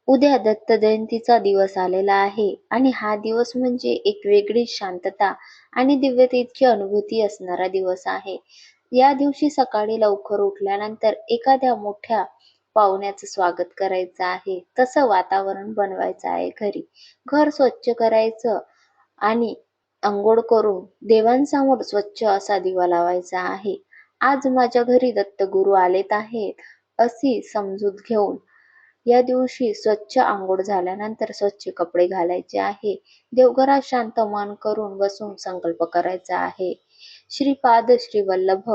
उद्या दत्त जयंतीचा दिवस आलेला आहे आणि हा दिवस म्हणजे एक वेगळी शांतता आणि दिव्यतेची अनुभूती असणारा दिवस आहे. या दिवशी सकाळी लवकर उठल्यानंतर एखाद्या मोठ्या पाहुण्याचं स्वागत करायचं आहे. तसं वातावरण बनवायचं आहे घरी. घर स्वच्छ करायचं आणि अंघोळ करून देवांसमोर स्वच्छ असा दिवा लावायचा आहे. आज माझ्या घरी दत्तगुरू आलेत आहेत अशी समजूत घेऊन या दिवशी स्वच्छ अंघोळ झाल्यानंतर स्वच्छ कपडे घालायचे आहे. देवघरात शांत मन करून बसून संकल्प करायचा आहे. श्रीपाद श्री वल्लभ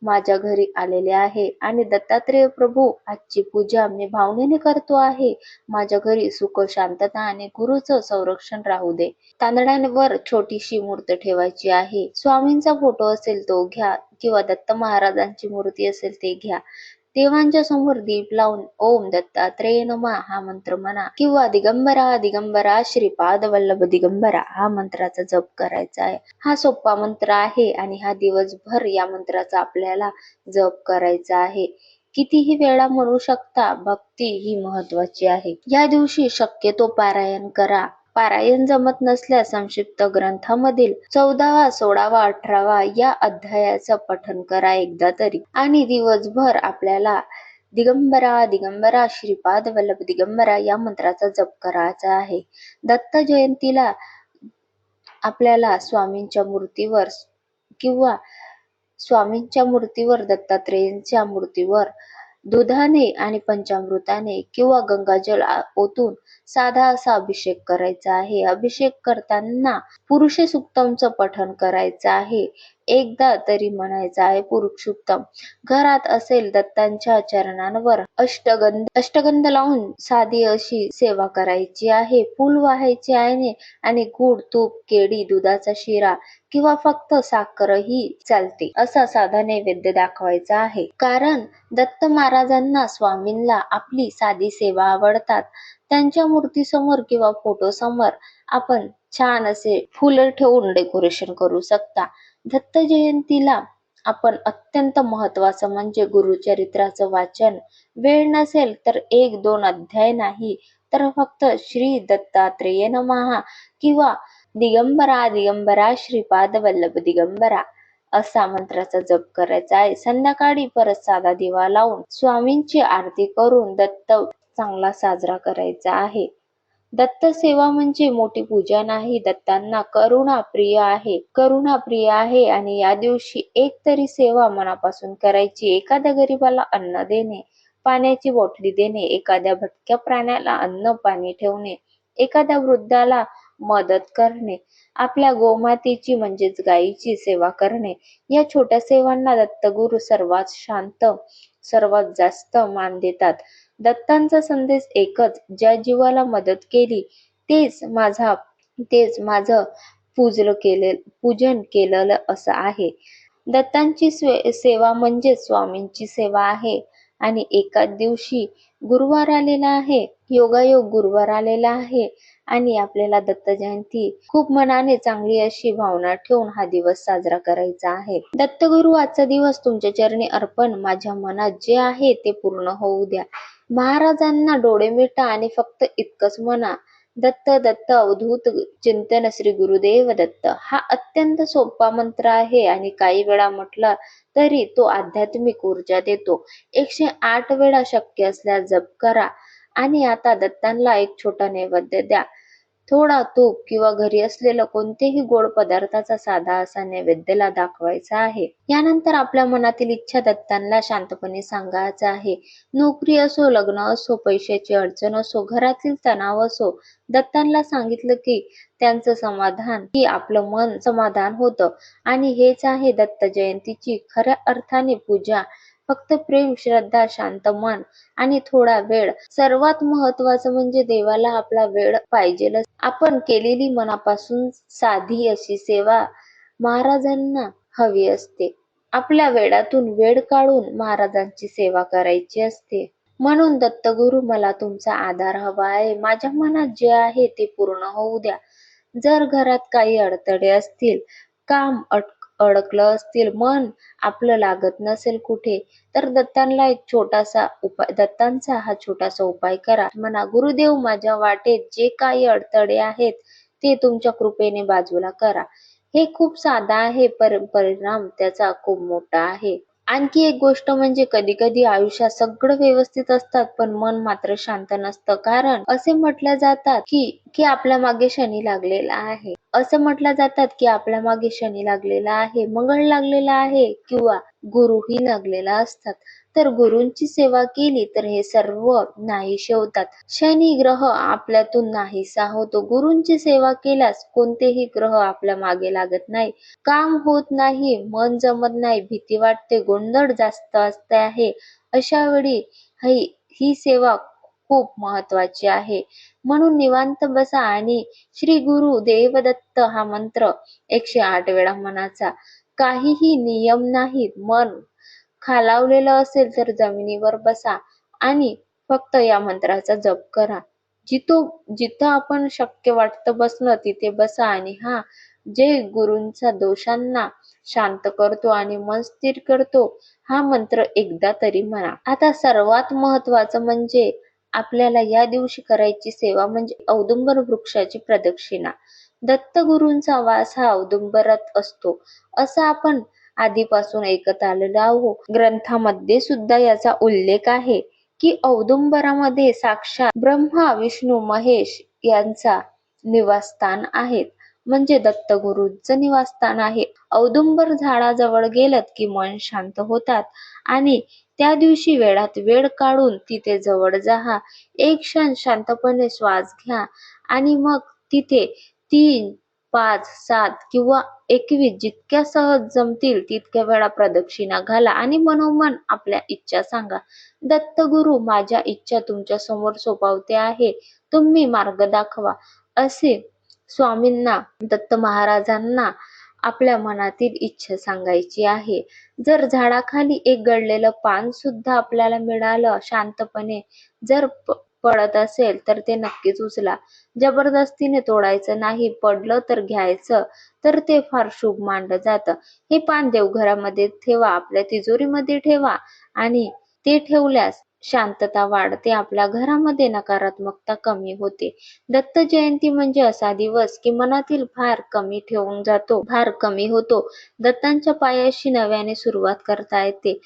माझ्या घरी आलेले आहे आणि दत्तात्रेय प्रभू आजची पूजा मी भावनेने करतो आहे. माझ्या घरी सुख शांतता आणि गुरुचं संरक्षण राहू दे. तांदळांवर छोटीशी मूर्त ठेवायची आहे. स्वामींचा फोटो असेल तो घ्या किंवा दत्त महाराजांची मूर्ती असेल ते घ्या. देवांच्या समोर दीप लावून ओम दत्तात्रेय नमः हा मंत्र म्हणा किंवा दिगंबरा दिगंबरा श्रीपाद वल्लभ दिगंबरा हा मंत्राचा जप करायचा आहे. हा सोपा मंत्र आहे आणि हा दिवसभर या मंत्राचा आपल्याला जप करायचा आहे. कितीही वेळा म्हणू शकता. भक्ती ही महत्वाची आहे. या दिवशी शक्यतो पारायण करा. पारायण जमत नसल्यास संक्षिप्त ग्रंथामधील 14वा, 16वा, 18वा या अध्यायाचं पठण करा एकदा तरी आणि दिवसभर आपल्याला दिगंबरा दिगंबरा श्रीपाद वल्लभ दिगंबरा या मंत्राचा जप करायचा आहे. दत्त जयंतीला आपल्याला स्वामींच्या मूर्तीवर किंवा स्वामींच्या मूर्तीवर दत्तात्रेयांच्या मूर्तीवर दुधाने आणि पंचामृताने किंवा गंगाजल ओतून साधा असा अभिषेक करायचा आहे. अभिषेक करताना पुरुष सुक्तमचं पठण करायचं आहे. एकदा तरी म्हणायचं आहे पुरुष सुक्तम. घरात असेल दत्तांच्या चरणांवर अष्टगंध लावून साधी अशी सेवा करायची आहे. फूल वाहायचे आहे आणि गुड, तूप, केळी, दुधाचा शिरा किंवा फक्त साखरही चालते असा साधा नैवेद्य दाखवायचा आहे. कारण दत्त महाराजांना स्वामींना आपली साधी सेवा आवडतात. त्यांच्या मूर्तीसमोर किंवा फोटो समोर आपण छान असे फुलं ठेवून डेकोरेशन करू शकता. दत्त जयंतीला आपण अत्यंत महत्वाचं म्हणजे गुरुचरित्राचं वाचन. वेळ नसेल तर 1-2 अध्याय नाही तर फक्त श्री दत्तात्रेय नमः किंवा दिगंबरा दिगंबरा श्रीपाद वल्लभ दिगंबरा असा मंत्राचा जप करायचा आहे. संध्याकाळी परत साधा दिवा लावून स्वामींची आरती करून दत्त चांगला साजरा करायचा आहे. दत्त सेवा म्हणजे मोठी पूजा नाही. दत्तांना करुणा प्रिय आहे आणि या दिवशी एक तरी सेवा मनापासून करायची. एखाद्या गरीबाला अन्न देणे, पाण्याची बॉटली देणे, एखाद्या भटक्या प्राण्याला अन्न पाणी ठेवणे, एखाद्या वृद्धाला मदत करणे, आपल्या गोमातेची म्हणजेच गायीची सेवा करणे. या छोट्या सेवांना दत्तगुरू सर्वात शांत, सर्वात जास्त मान देतात. दत्तांचा संदेश एकच, ज्या जीवाला मदत केली तेच माझं पूजन केलेलं असं आहे. दत्तांची सेवा म्हणजे स्वामींची सेवा आहे. आणि एकाच दिवशी गुरुवार आलेला आहे, योगायोग गुरुवार आलेला आहे आणि आपल्याला दत्त जयंती खूप मनाने चांगली अशी भावना ठेवून हा दिवस साजरा करायचा आहे. दत्तगुरु आजचा दिवस तुमच्या चरणी अर्पण. माझ्या मनात जे आहे ते पूर्ण होऊ द्या. महाराजांना डोळे मिटा आणि फक्त इतकंच म्हणा, दत्त दत्त अवधूत चिंतन श्री गुरुदेव दत्त. हा अत्यंत सोपा मंत्र आहे आणि काही वेळा म्हटला तरी तो आध्यात्मिक ऊर्जा देतो. 108 वेळा शक्य असल्यास जप करा. आणि आता दत्तांना एक छोटा नैवेद्य द्या. थोडा तूप किंवा घरी असलेला कोणतेही गोड पदार्थाचा साधा असा नैवेद्याला दाखवायचा आहे. यानंतर आपल्या मनातील इच्छा दत्तांना शांतपणे सांगायचा आहे. नोकरी असो, लग्न असो, पैशाची अडचण असो, घरातील तणाव असो, दत्तांना सांगितलं की त्यांचं समाधान की आपलं मन समाधान होतं. आणि हेच आहे दत्त जयंतीची खऱ्या अर्थाने पूजा. फक्त प्रेम, श्रद्धा, शांत मन आणि थोडा वेळ. सर्वात महत्वाचं म्हणजे देवाला आपला वेळ पाहिजेल. आपण केलेली मनापासून साधी अशी सेवा महाराजांना हवी असते. आपल्या वेळातून वेळ काढून महाराजांची सेवा करायची असते. म्हणून दत्तगुरु, मला तुमचा आधार हवा आहे. माझ्या मनात जे आहे ते पूर्ण होऊ द्या. जर घरात काही अडथळे असतील, काम अडकलं असतील, मन आपलं लागत नसेल कुठे, तर दत्तांचा हा छोटासा उपाय करा. म्हणा, गुरुदेव, माझ्या वाटेत जे काही अडथळे आहेत ते तुमच्या कृपेने बाजूला करा. हे खूप साधा आहे, परिणाम त्याचा खूप मोठा आहे. आणखी एक गोष्ट म्हणजे कधी कधी आयुष्यात सगळं व्यवस्थित असतात पण मन मात्र शांत नसतं. कारण असे म्हटलं जातात की आपल्या मागे शनी लागलेला आहे. असं म्हटलं जातात की आपल्या मागे शनी लागलेला आहे, मंगळ लागलेला आहे किंवा गुरुही लागलेला असतात. तर गुरूंची सेवा केली तर हे सर्व नाहीसे होतात. शनी ग्रह आपल्यातून नाहीसा होतो. गुरूंची सेवा केल्यास कोणतेही ग्रह आपल्या मागे लागत नाही. काम होत नाही, मन जमत नाही, भीती वाटते, गोंधळ जास्त असते आहे, अशा वेळी ही ही सेवा खूप महत्वाची आहे. म्हणून निवांत बसा आणि श्री गुरु देवदत्त हा मंत्र 108 वेळा म्हणायचा. काहीही नियम नाहीत. मन खालावलेलं असेल तर जमिनीवर बसा आणि फक्त या मंत्राचा जप करा. जिथं आपण शक्य वाटतं बसणं तिथे बसा आणि जे गुरूंचा दोषांना शांत करतो आणि मन स्थिर करतो, हा मंत्र एकदा तरी म्हणा. आता सर्वात महत्वाचं म्हणजे आपल्याला या दिवशी करायची सेवा म्हणजे औदुंबर वृक्षाची प्रदक्षिणा. दत्तगुरूंचा वास हा औदुंबरात असतो असं आपण आधीपासून ऐकत आलेलो आहोत. ग्रंथामध्ये सुद्धा याचा उल्लेख आहे की औदुंबरामध्ये साक्षात ब्रह्मा, विष्णू, महेश यांचा निवासस्थान आहेत. म्हणजे दत्तगुरूंचं निवासस्थान आहे. औदुंबर झाडाजवळ गेलत की मन शांत होतात आणि त्या दिवशी वेळात वेळ काढून तिथे जवळ जा. एक क्षण शांतपणे श्वास घ्या आणि मग तिथे 3, 5, 7 किंवा 21 जितक्या सहज जमतील तितक्या वेळा प्रदक्षिणा घाला आणि मनोमन आपल्या इच्छा सांगा. दत्तगुरु, माझ्या इच्छा तुमच्या समोर सोपवते आहे, तुम्ही मार्ग दाखवा, असे स्वामींना, दत्त महाराजांना आपल्या मनातील इच्छा सांगायची आहे. जर झाडाखाली एक गळलेलं पान सुद्धा आपल्याला मिळालं शांतपणे जर पडत असेल तर ते नक्कीच उचला. जबरदस्तीने तोडायचं नाही, पडलं तर घ्यायचं, तर ते फार शुभ मानलं जातं. हे पान देवघरामध्ये ठेवा, आपल्या तिजोरीमध्ये ठेवा आणि ते ठेवल्यास शांतता वाढते, आपल्या घरामध्ये नकारात्मकता कमी होते. दत्त जयंती म्हणजे असा दिवस की मनातील भार कमी होतो. दत्तांच्या पायाशी नव्याने सुरुवात करता येते.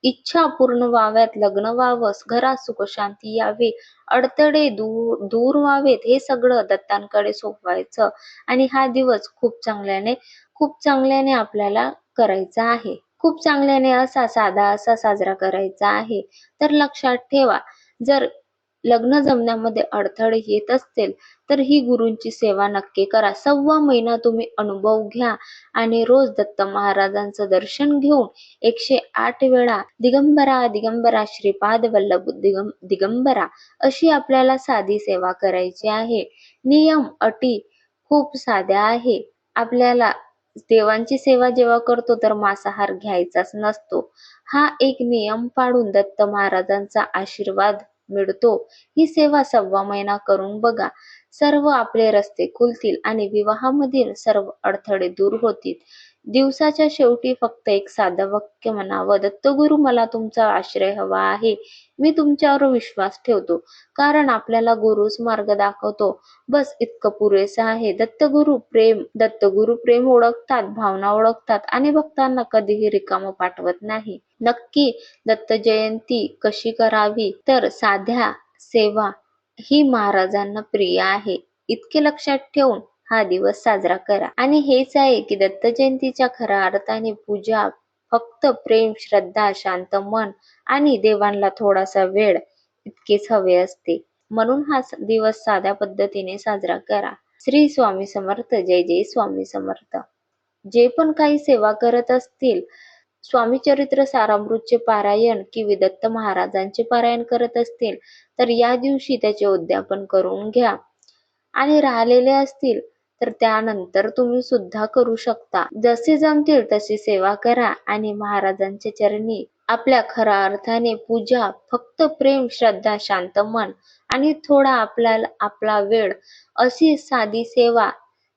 इच्छा पूर्ण व्हाव्यात, लग्न व्हावं, घरात सुख शांती यावी, अडथळे दूर व्हावेत, हे सगळं दत्तांकडे सोपवायचं आणि हा दिवस खूप चांगल्याने आपल्याला करायचा आहे. खूप चांगल्याने साधा असा साजरा करायचा आहे. तर लक्षात ठेवा, जर लग्न जमण्यामध्ये अडथळे येत असतील तर ही गुरूंची सेवा नक्की करा. 1.25 महिना तुम्ही अनुभव घ्या आणि रोज दत्त महाराजांचं दर्शन घेऊन 108 वेळा दिगंबरा दिगंबरा श्रीपाद वल्लभ दिगंबरा अशी आपल्याला साधी सेवा करायची आहे. नियम अटी खूप साध्या आहे. आपल्याला देवांची सेवा जेव्हा करतो तर मांसाहार घ्यायचाच नसतो. हा एक नियम पाळून दत्त महाराजांचा आशीर्वाद मिळतो. ही सेवा 1.25 महिना करून बघा. सर्व आपले रस्ते खुलतील आणि विवाहामधील सर्व अडथळे दूर होतील. दिवसाच्या शेवटी फक्त एक साधं वाक्य म्हणावं, दत्तगुरु, मला तुमचा आश्रय हवा आहे. मी तुमच्यावर विश्वास ठेवतो. कारण आपल्याला गुरुच मार्ग दाखवतो. बस इतकं पुरेसं आहे. दत्तगुरु प्रेम ओळखतात, भावना ओळखतात आणि भक्तांना कधीही रिकामं पाठवत नाही. नक्की दत्त जयंती कशी करावी? तर साध्या सेवा ही महाराजांना प्रिय आहे, इतके लक्षात ठेवून हा दिवस साजरा करा. आणि हेच आहे की दत्त जयंतीच्या खऱ्या अर्थाने पूजा फक्त प्रेम, श्रद्धा, शांत मन आणि देवांना थोडासा वेळ इतकेच हवे असते. म्हणून हा दिवस साध्या पद्धतीने साजरा करा. श्री स्वामी समर्थ. जय जय स्वामी समर्थ. जे पण काही सेवा करत असतील, स्वामी चरित्र सारामृतचे पारायण किंवा दत्त महाराजांचे पारायण करत असतील तर या दिवशी त्याचे उद्यापन करून घ्या आणि राहिलेले असतील तर त्यानंतर तुम्ही सुद्धा करू शकता. जसे जमतील तशी सेवा करा आणि महाराजांच्या चरणी आपल्या खऱ्या अर्थाने पूजा फक्त प्रेम, श्रद्धा, शांत मन आणि थोडा आपला वेळ, अशी साधी सेवा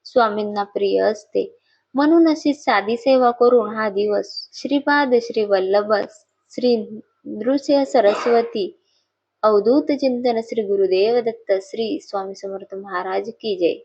स्वामींना प्रिय असते. म्हणून अशी साधी सेवा करून हा दिवस श्रीपाद श्री वल्लभ श्री नृसिंह सरस्वती अवधूत चिंतन श्री गुरुदेव दत्त श्री स्वामी समर्थ महाराज की जय.